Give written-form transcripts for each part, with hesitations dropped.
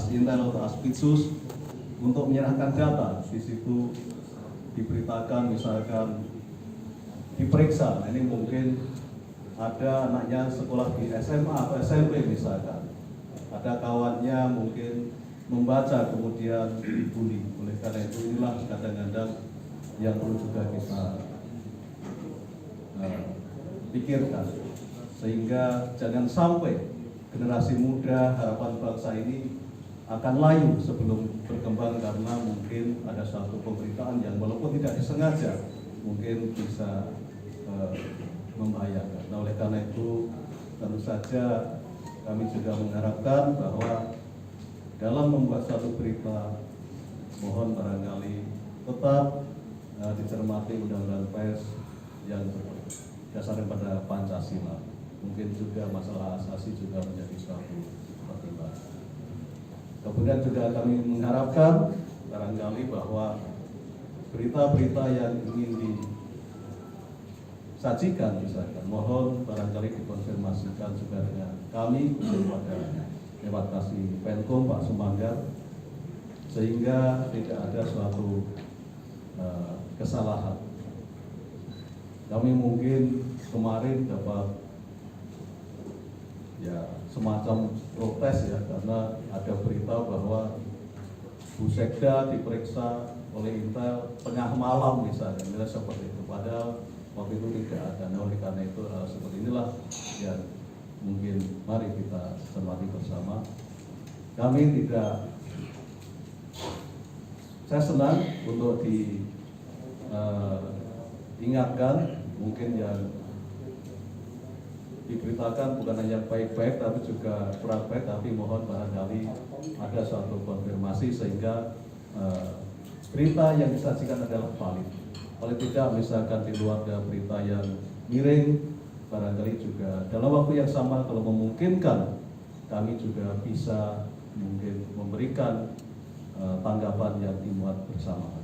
Asintel atau Aspitsus untuk menyerahkan data. Di situ diberitakan misalkan diperiksa. Nah, ini mungkin ada anaknya sekolah di SMA atau SMP misalkan. Ada kawannya mungkin membaca kemudian dibully. Oleh karena itu inilah kadang-kadang yang perlu juga kita pikirkan, sehingga jangan sampai generasi muda harapan bangsa ini akan layu sebelum berkembang karena mungkin ada satu pemberitaan yang walaupun tidak disengaja mungkin bisa membahayakan. Nah, oleh karena itu tentu saja kami juga mengharapkan bahwa dalam membuat satu berita mohon barangkali tetap dicermati undang-undang pers yang berdasarkan pada Pancasila. Mungkin juga masalah asasi juga menjadi suatu pertimbangan. Kemudian juga kami mengharapkan barangkali bahwa berita-berita yang ingin disajikan misalkan, mohon barangkali dikonfirmasikan juga dengan kami kepada Dewan Kasih Penkom Pak Sumanggar, sehingga tidak ada suatu kesalahan. Kami mungkin kemarin dapat semacam protes karena ada berita bahwa Bu Sekda diperiksa oleh Intel tengah malam misalnya seperti itu, padahal waktu itu tidak ada. Nah, oleh karena itu seperti inilah yang mungkin mari kita cermati bersama. Saya senang untuk diingatkan mungkin yang diberitakan bukan hanya baik-baik tapi juga kurang baik, tapi mohon barangkali ada suatu konfirmasi sehingga berita yang disajikan adalah valid. Kalau tidak misalkan di luar ada berita yang miring, barangkali juga dalam waktu yang sama kalau memungkinkan kami juga bisa mungkin memberikan tanggapan yang dimuat bersama.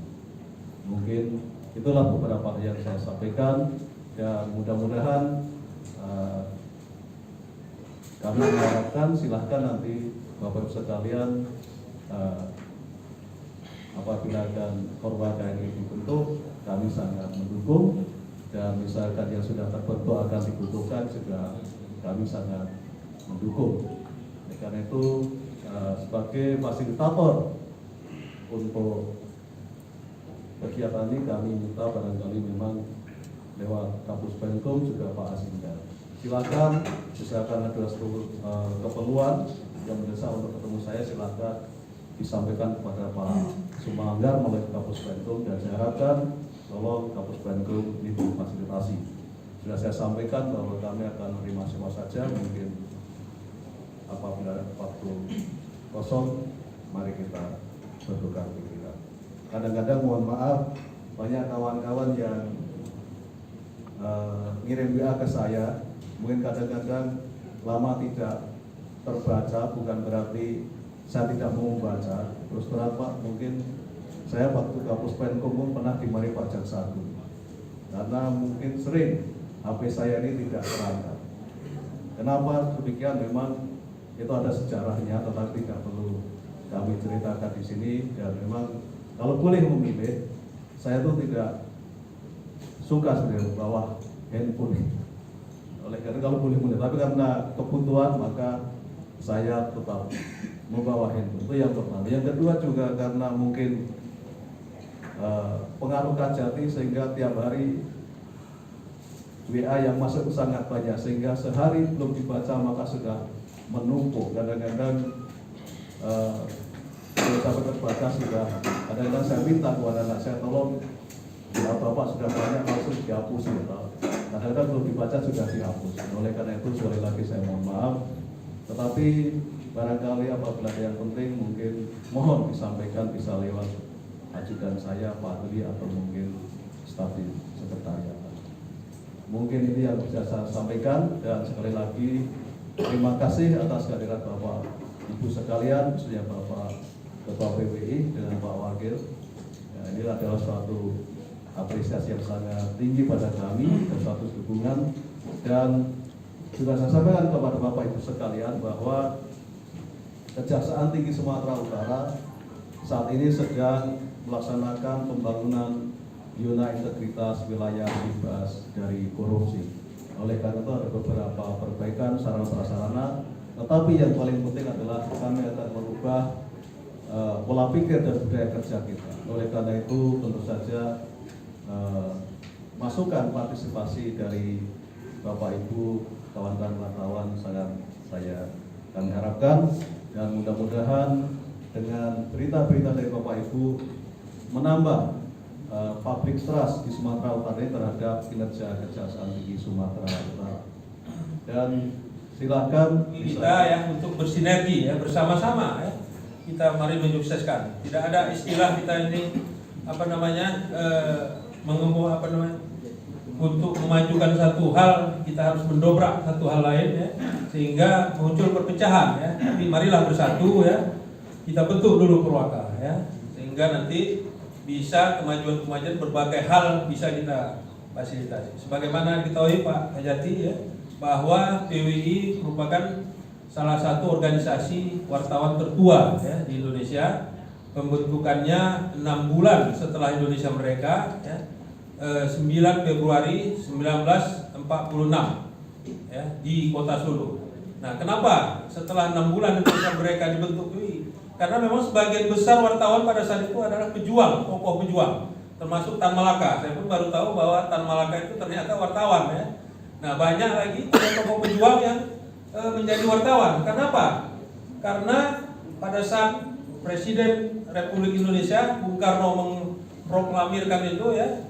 Mungkin itulah beberapa yang saya sampaikan dan mudah-mudahan kami mengharapkan silahkan nanti Bapak Ibu sekalian apabila akan Korwada ini dibentuk, kami sangat mendukung, dan misalkan yang sudah terbentuk akan dibutuhkan juga kami sangat mendukung. Karena itu sebagai fasilitator untuk kegiatan ini kami minta barangkali memang lewat Kapus Penkom juga Pak Asintel. Silakan, misalkan ada keperluan yang mendesak untuk ketemu saya, silakan disampaikan kepada Pak Sumanggar melalui Kapus Penkom, dan saya harapkan tolong Kapus Penkom ini difasilitasi. Sudah saya sampaikan bahwa kami akan menerima semua saja, mungkin apabila ada waktu kosong, mari kita bertukar pikiran. Kadang-kadang mohon maaf, banyak kawan-kawan yang ngirim WA ke saya, mungkin kadang-kadang lama tidak terbaca, bukan berarti saya tidak mau membaca. Terus berapa mungkin saya waktu Kapus Penkom pernah dimari Pajak Satu, karena mungkin sering HP saya ini tidak terangkat. Kenapa demikian? Memang itu ada sejarahnya, tetapi tidak perlu kami ceritakan di sini. Dan memang kalau boleh memilih, saya tuh tidak suka sebenarnya bawa handphone. Oleh karena kalau boleh memilih, tapi karena kebutuhan maka saya tetap membawa handphone. Itu yang pertama. Yang kedua juga karena mungkin pengaruh Kajati, sehingga tiap hari WA yang masuk sangat banyak, sehingga sehari belum dibaca maka sudah menumpuk. Kadang-kadang kalau sampai terbaca sudah, kadang-kadang saya minta kepada anak saya, tolong ya Bapak sudah banyak langsung dihapus ya. Kadang-kadang belum dibaca sudah dihapus. Oleh karena itu sekali lagi saya mohon maaf, tetapi barangkali apabila ada yang penting mungkin mohon disampaikan bisa lewat ajudan saya Pak Duli atau mungkin staf di sekretariat. Mungkin ini yang bisa saya sampaikan, dan sekali lagi terima kasih atas kehadiran Bapak Ibu sekalian, khususnya Bapak Ketua PWI dengan Pak Wakil. Ya, ini adalah suatu apresiasi yang sangat tinggi pada kami dan suatu dukungan. Dan juga saya sampaikan kepada Bapak Ibu sekalian bahwa Kejaksaan Tinggi Sumatera Utara saat ini sedang melaksanakan pembangunan zona integritas wilayah bebas dari korupsi. Oleh karena itu ada beberapa perbaikan sarana prasarana, tetapi yang paling penting adalah kami akan merubah pola pikir dan budaya kerja kita. Oleh karena itu tentu saja masukan partisipasi dari Bapak Ibu kawan-kawan wartawan sangat kami harapkan, dan mudah-mudahan dengan berita-berita dari Bapak Ibu menambah public trust di Sumatera Utara ini terhadap kinerja Kejaksaan Tinggi Sumatera Utara. Dan silakan kita ya untuk bersinergi ya, bersama-sama ya, kita mari menyukseskan. Tidak ada istilah kita ini untuk memajukan satu hal kita harus mendobrak satu hal lain ya, sehingga muncul perpecahan ya. Tapi marilah bersatu ya, kita bentuk dulu Purwaka ya, sehingga nanti bisa kemajuan-kemajuan berbagai hal bisa kita fasilitasi. Sebagaimana diketahui Pak Hajati ya, bahwa PWI merupakan salah satu organisasi wartawan tertua ya di Indonesia. Pembentukannya 6 bulan setelah Indonesia merdeka ya, 9 Februari 1946 ya, di Kota Solo. Nah, kenapa setelah 6 bulan Indonesia merdeka dibentuk PWI? Karena memang sebagian besar wartawan pada saat itu adalah pejuang, tokoh pejuang, termasuk Tan Malaka. Saya pun baru tahu bahwa Tan Malaka itu ternyata wartawan ya. Nah, banyak lagi tokoh pejuang yang menjadi wartawan. Kenapa? Karena pada saat Presiden Republik Indonesia Bung Karno memproklamirkan itu ya,